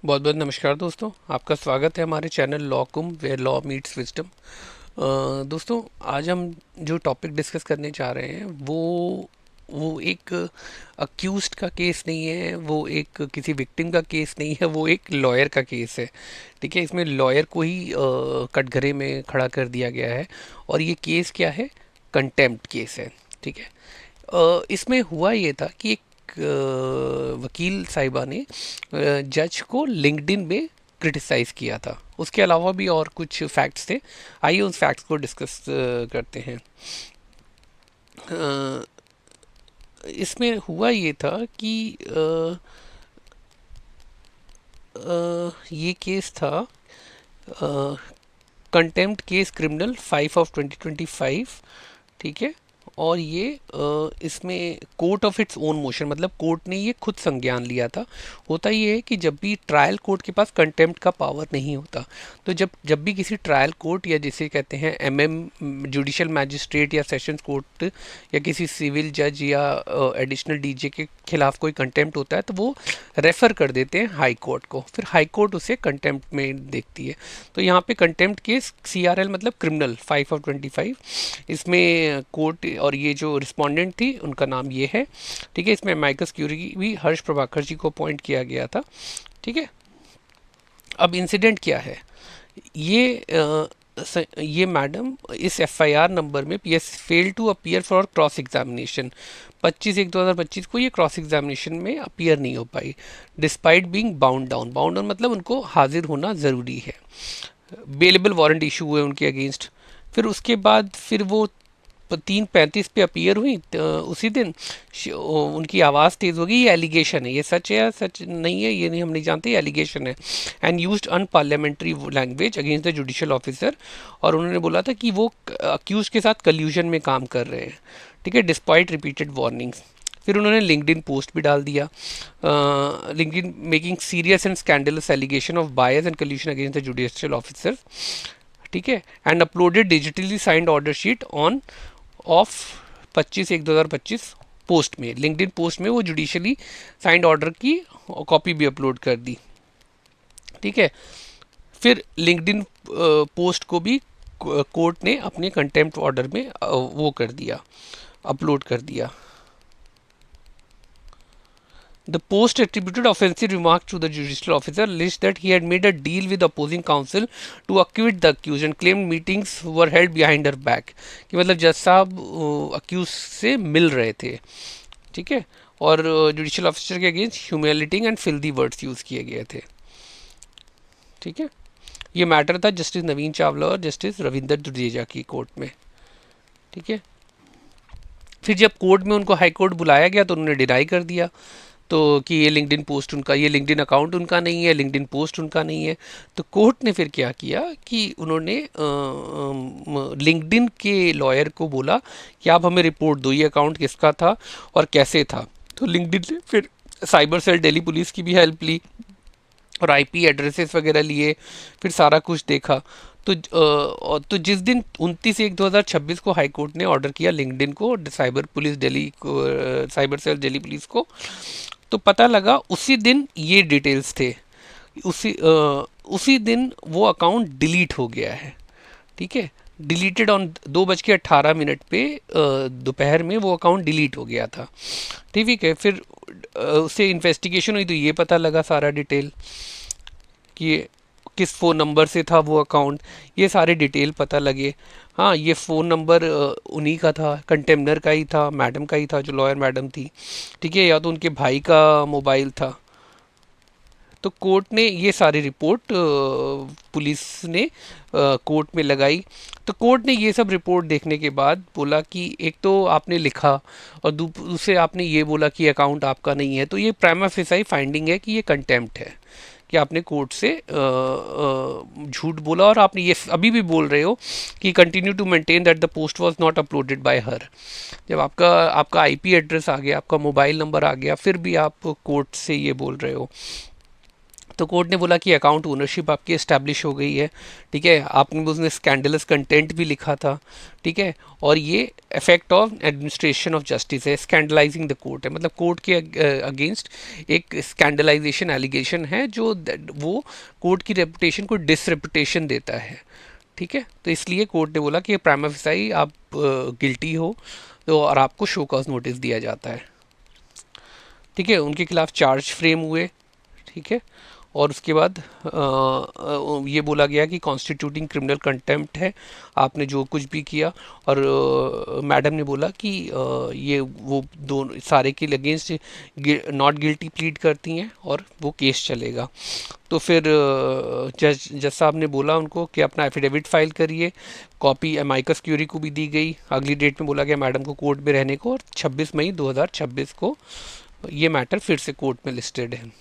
बहुत बहुत नमस्कार दोस्तों, आपका स्वागत है हमारे चैनल लॉ कुम वेयर लॉ मीट्स विजडम। दोस्तों, आज हम जो टॉपिक डिस्कस करने जा रहे हैं वो एक अक्यूज्ड का केस नहीं है, वो एक किसी विक्टिम का केस नहीं है, वो एक लॉयर का केस है। ठीक है, इसमें लॉयर को ही कटघरे में खड़ा कर दिया गया है और ये केस क्या है? कंटेम्प्ट केस है। ठीक है। इसमें हुआ ये था कि एक वकील साहिबा ने जज को लिंक्डइन में क्रिटिसाइज किया था। उसके अलावा भी और कुछ फैक्ट्स थे। आइए उन फैक्ट्स को डिस्कस करते हैं। अ, इसमें हुआ ये था कि ये केस था कंटेम्प्ट केस क्रिमिनल 5/2025। ठीक है। और ये इसमें court of its own motion, मतलब कोर्ट ने ये खुद संज्ञान लिया था। होता ये है कि जब भी ट्रायल कोर्ट के पास कंटेम्प्ट का पावर नहीं होता, तो जब जब भी किसी ट्रायल कोर्ट या जिसे कहते हैं जुडिशियल मैजिस्ट्रेट या सेशंस कोर्ट या किसी सिविल जज या एडिशनल डीजे के खिलाफ कोई कंटेम्प्ट होता है, तो वो रेफ़र कर देते हैं हाई कोर्ट को, फिर हाई कोर्ट उसे कंटेम्प्ट में देखती है। तो यहाँ पे कंटेम्प्ट केस CRL मतलब क्रिमिनल 5/25, इसमें कोर्ट और ये जो रिस्पोंडेंट थी उनका नाम ये है। ठीक है। इसमें माइकस क्यूरी भी हर्ष प्रभाकर जी को अपॉइंट किया गया था। ठीक है। अब इंसिडेंट क्या है? ये ये मैडम इस FIR नंबर में PS fail to appear for cross examination 25/1/2025 को ये क्रॉस एग्जामिनेशन में अपीयर नहीं हो पाई, despite being bound down. Bound down मतलब उनको हाजिर होना ज़रूरी है। बेलेबल वारंट इशू हुए उनके अगेंस्ट। फिर उसके बाद फिर वो 3:35 पे अपीयर हुई, तो उसी दिन उनकी आवाज़ तेज़ होगी। ये एलिगेशन है, ये सच है या सच नहीं है ये नहीं, हम नहीं जानते, ये एलिगेशन है। And used unparliamentary language against the judicial officer. और उन्होंने बोला था कि वो अक्यूज के साथ कल्यूजन में काम कर रहे हैं। ठीक है, डिस्पाइट रिपीटेड वार्निंग्स। फिर उन्होंने लिंक्डइन पोस्ट भी डाल दिया, LinkedIn making serious and scandalous allegation of bias and collusion against the judicial officer. ठीक है। And uploaded digitally signed order sheet on of 25/1/2025 post में, लिंक्डइन पोस्ट में वो जुडिशली साइंड ऑर्डर की कॉपी भी अपलोड कर दी। ठीक है। फिर लिंक्डइन पोस्ट को भी कोर्ट ने अपने कंटेम्प्ट ऑर्डर में वो कर दिया, अपलोड कर दिया। The post attributed offensive remarks to the judicial officer, alleged that he had made a deal with opposing counsel to acquit the accused and claimed meetings were held behind her back। कि मतलब जज साहब accused से मिल रहे थे। ठीक है। और जुडिशियल ऑफिसर के against humiliating and filthy words use किए गए थे। ठीक है। ये मैटर था जस्टिस नवीन चावला और जस्टिस रविंदर दुर्जेजा की कोर्ट में। ठीक है। फिर जब कोर्ट में उनको हाई कोर्ट बुलाया गया तो उन्होंने डिनाई कर दिया, तो कि ये लिंक्डइन पोस्ट उनका, ये लिंक्डइन अकाउंट उनका नहीं है, लिंक्डइन पोस्ट उनका नहीं है। तो कोर्ट ने फिर क्या किया कि उन्होंने लिंक्डइन के लॉयर को बोला कि आप हमें रिपोर्ट दो, ये अकाउंट किसका था और कैसे था। तो लिंक्डइन ने फिर साइबर सेल दिल्ली पुलिस की भी हेल्प ली और IP एड्रेसेस वगैरह लिए, फिर सारा कुछ देखा। तो जिस दिन 29/1/2026 को हाई कोर्ट ने ऑर्डर किया लिंक्डइन को, साइबर पुलिस दिल्ली को, साइबर सेल दिल्ली पुलिस को, तो पता लगा उसी दिन ये डिटेल्स थे। उसी दिन वो अकाउंट डिलीट हो गया है। ठीक है। डिलीटेड ऑन 2:18 पे दोपहर में वो अकाउंट डिलीट हो गया था। ठीक है। फिर उससे इन्वेस्टिगेशन हुई तो ये पता लगा सारा डिटेल कि किस फ़ोन नंबर से था वो अकाउंट, ये सारे डिटेल पता लगे। हाँ, ये फ़ोन नंबर उन्हीं का था, कंटेमनर का ही था, मैडम का ही था, जो लॉयर मैडम थी। ठीक है। या तो उनके भाई का मोबाइल था। तो कोर्ट ने ये सारी रिपोर्ट पुलिस ने कोर्ट में लगाई। तो कोर्ट ने ये सब रिपोर्ट देखने के बाद बोला कि एक तो आपने लिखा और दूसरे आपने ये बोला कि अकाउंट आपका नहीं है, तो ये प्राइमा फेसाई फाइंडिंग है कि ये कंटेम्प्ट है, कि आपने कोर्ट से झूठ बोला और आपने ये अभी भी बोल रहे हो कि continue to maintain that the post was not uploaded by her. जब आपका IP एड्रेस आ गया, आपका मोबाइल नंबर आ गया, फिर भी आप कोर्ट से ये बोल रहे हो। तो कोर्ट ने बोला कि अकाउंट ओनरशिप आपकी एस्टैब्लिश हो गई है, ठीक है, आपने उसमें स्कैंडलस कंटेंट भी लिखा था, ठीक है, और ये effect of administration of justice है, स्कैंडलाइजिंग द कोर्ट है, मतलब कोर्ट के अगेंस्ट एक स्कैंडलाइजेशन एलिगेशन है जो वो कोर्ट की रेपुटेशन को डिसरेपुटेशन देता है, ठीक है। तो इसलिए कोर्ट ने बोला कि प्राइमा फेसाई आप गिल्टी हो, तो और आपको शो कॉज नोटिस दिया जाता है, ठीक है। उनके खिलाफ चार्ज फ्रेम हुए, ठीक है, और उसके बाद ये बोला गया कि कॉन्स्टिट्यूटिंग क्रिमिनल कंटेम्प्ट है, आपने जो कुछ भी किया, और मैडम ने बोला कि ये वो दोनों सारे के अगेंस्ट नॉट गिल्टी प्लीड करती हैं और वो केस चलेगा। तो फिर जज साहब ने बोला उनको कि अपना एफिडेविट फाइल करिए, कॉपी अमाइकस क्यूरी को भी दी गई, अगली डेट में बोला गया मैडम को कोर्ट में रहने को, और 26 मई 2026 को ये मैटर फिर से कोर्ट में लिस्टेड है,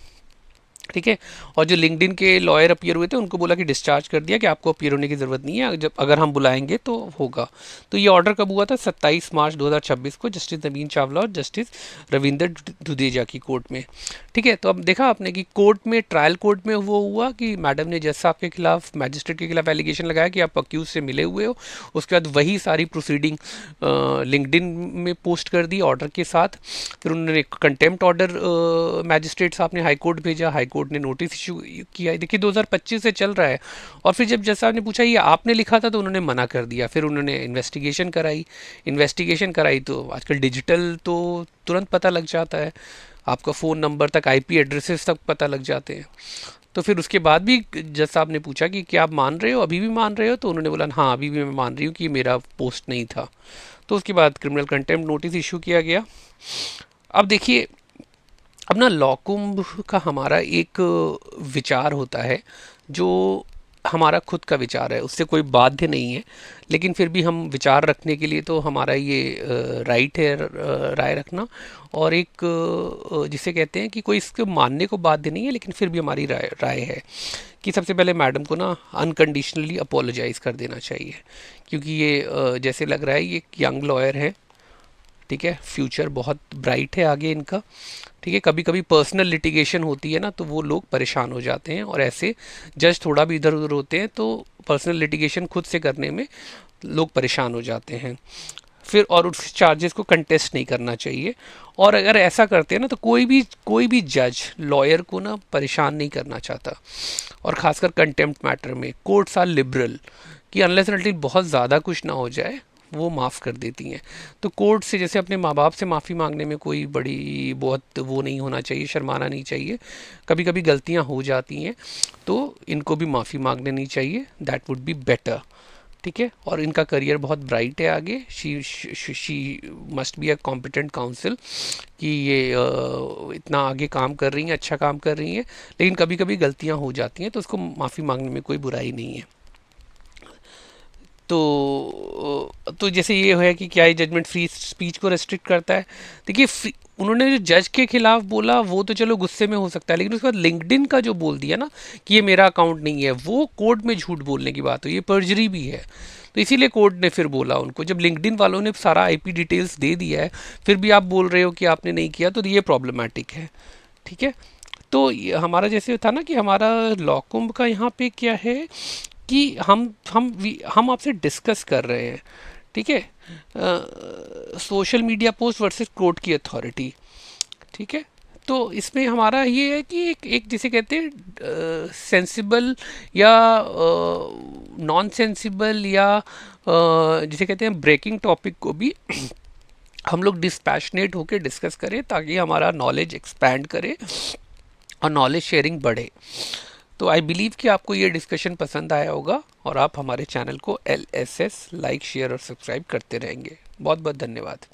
ठीक है। और जो लिंक्डइन के लॉयर अपीयर हुए थे उनको बोला कि डिस्चार्ज कर दिया कि आपको अपीयर होने की ज़रूरत नहीं है, जब अगर हम बुलाएंगे तो होगा। तो ये ऑर्डर कब हुआ था? 27 मार्च 2026 को जस्टिस नवीन चावला और जस्टिस रविंदर दुदेजा की कोर्ट में, ठीक है। तो अब देखा आपने कि कोर्ट में, ट्रायल कोर्ट में वो हुआ कि मैडम ने जज साहब के खिलाफ, मैजिस्ट्रेट के खिलाफ एलिगेशन लगाया कि आप अक्यूज से मिले हुए हो, उसके बाद वही सारी प्रोसीडिंग लिंक्डइन में पोस्ट कर दी ऑर्डर के साथ। फिर उन्होंने कंटेम्प्ट ऑर्डर मैजिस्ट्रेट साहब ने हाई कोर्ट भेजा, हाई कोर्ट ने नोटिस इशू किया, देखिए 2025 से चल रहा है। और फिर जब जज साहब ने पूछा ये आपने लिखा था तो उन्होंने मना कर दिया। फिर उन्होंने इन्वेस्टिगेशन कराई तो आजकल डिजिटल तो तुरंत पता लग जाता है, आपका फ़ोन नंबर तक, आईपी एड्रेसेस तक पता लग जाते हैं। तो फिर उसके बाद भी जज साहब ने पूछा कि क्या आप मान रहे हो, अभी भी मान रहे हो? तो उन्होंने बोला हाँ अभी भी मैं मान रही हूँ कि मेरा पोस्ट नहीं था। तो उसके बाद क्रिमिनल कंटेम्प्ट नोटिस इशू किया गया। अब देखिए, अब ना लॉ कुंभ का हमारा एक विचार होता है जो हमारा खुद का विचार है, उससे कोई बाध्य नहीं है, लेकिन फिर भी हम विचार रखने के लिए तो हमारा ये राइट है राय रखना। और एक जिसे कहते हैं कि कोई इसको मानने को बाध्य नहीं है, लेकिन फिर भी हमारी राय है कि सबसे पहले मैडम को ना अनकंडीशनली अपोलोजाइज़ कर देना चाहिए, क्योंकि ये जैसे लग रहा है ये एक यंग लॉयर है, ठीक है, फ्यूचर बहुत ब्राइट है आगे इनका, ठीक है। कभी कभी पर्सनल लिटिगेशन होती है ना तो वो लोग परेशान हो जाते हैं, और ऐसे जज थोड़ा भी इधर उधर होते हैं तो पर्सनल लिटिगेशन खुद से करने में लोग परेशान हो जाते हैं फिर, और उस चार्जेस को कंटेस्ट नहीं करना चाहिए। और अगर ऐसा करते हैं ना तो कोई भी जज लॉयर को ना परेशान नहीं करना चाहता, और ख़ासकर कंटेम्प्ट मैटर में कोर्ट्स आर लिबरल कि अनलेस एंड अनटिल बहुत ज़्यादा कुछ ना हो जाए वो माफ़ कर देती हैं। तो कोर्ट से जैसे अपने माँ बाप से माफ़ी मांगने में कोई बड़ी बहुत वो नहीं होना चाहिए, शर्माना नहीं चाहिए, कभी कभी गलतियाँ हो जाती हैं तो इनको भी माफ़ी मांग लेनी चाहिए, दैट वुड बी बेटर, ठीक है। और इनका करियर बहुत ब्राइट है आगे, she must be a competent council कि ये इतना आगे काम कर रही हैं, अच्छा काम कर रही हैं, लेकिन कभी कभी गलतियाँ हो जाती हैं तो उसको माफ़ी मांगने में कोई बुराई नहीं है। तो जैसे ये है कि क्या ये जजमेंट फ्री स्पीच को रेस्ट्रिक्ट करता है? देखिए, उन्होंने जो जज के खिलाफ बोला वो तो चलो गुस्से में हो सकता है, लेकिन उसके बाद लिंक्डइन का जो बोल दिया ना कि ये मेरा अकाउंट नहीं है, वो कोर्ट में झूठ बोलने की बात हो, ये पर्जरी भी है। तो इसीलिए कोर्ट ने फिर बोला उनको, जब लिंक्डइन वालों ने सारा आईपी डिटेल्स दे दिया है फिर भी आप बोल रहे हो कि आपने नहीं किया, तो ये प्रॉब्लमेटिक है, ठीक है। तो हमारा जैसे था ना कि हमारा लॉ कुंभ का यहाँ पे क्या है कि हम आपसे डिस्कस कर रहे हैं, ठीक है, social media post versus court की अथॉरिटी, ठीक है। तो इसमें हमारा ये है कि एक जिसे कहते हैं सेंसिबल या नॉन सेंसिबल या जिसे कहते हैं ब्रेकिंग टॉपिक को भी हम लोग डिस्पैशनेट होकर डिस्कस करें ताकि हमारा नॉलेज एक्सपैंड करे और नॉलेज शेयरिंग बढ़े। तो आई बिलीव कि आपको ये डिस्कशन पसंद आया होगा और आप हमारे चैनल को LSS लाइक, शेयर और सब्सक्राइब करते रहेंगे। बहुत बहुत धन्यवाद।